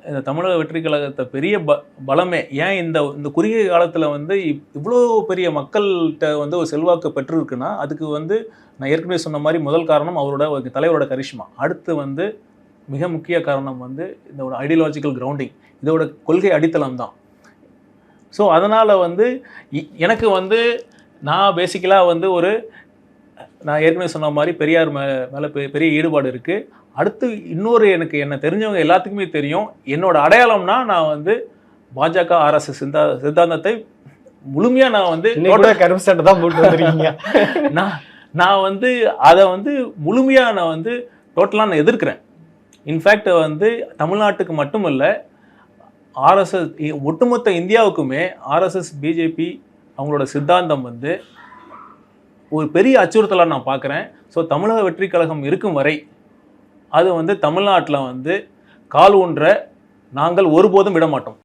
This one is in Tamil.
இந்த தமிழக வெற்றி கழகத்தை பெரிய பலமே ஏன் இந்த இந்த குறுகிய காலத்தில் வந்து இவ்வளோ பெரிய மக்கள்கிட்ட வந்து ஒரு செல்வாக்கு பெற்றிருக்குன்னா அதுக்கு வந்து நான் ஏற்கனவே சொன்ன மாதிரி முதல் காரணம் அவரோட தலைவரோட கரிஷ்மா. அடுத்து வந்து மிக முக்கிய காரணம் வந்து இதோட ஐடியாலஜிக்கல் கிரவுண்டிங், இதோட கொள்கை அடித்தளம் தான். ஸோ அதனால் வந்து எனக்கு வந்து நான் பேசிக்கலாக வந்து நான் ஏற்கனவே சொன்ன மாதிரி பெரியார் மேலே பெரிய ஈடுபாடு இருக்குது. அடுத்து இன்னொரு என்ன தெரிஞ்சவங்க எல்லாத்துக்குமே தெரியும், என்னோட அடையாளம்னா நான் வந்து பாஜக ஆர்எஸ்எஸ் சித்தாந்தத்தை முழுமையாக நான் வந்து தான் போட்டு வந்துருக்கீங்க. நான் வந்து அதை வந்து முழுமையாக நான் வந்து டோட்டலாக நான் எதிர்க்கிறேன். இன்ஃபேக்ட் வந்து தமிழ்நாட்டுக்கு மட்டும் இல்லை, ஆர்எஸ்எஸ் ஒட்டுமொத்த இந்தியாவுக்குமே ஆர்எஸ்எஸ் பிஜேபி அவங்களோட சித்தாந்தம் வந்து ஒரு பெரிய அச்சுறுத்தலாக நான் பார்க்குறேன். ஸோ தமிழக வெற்றி கழகம் இருக்கும் வரை அது வந்து தமிழ்நாட்டில் வந்து கால் ஊன்ற நாங்கள் ஒருபோதும் விட மாட்டோம்.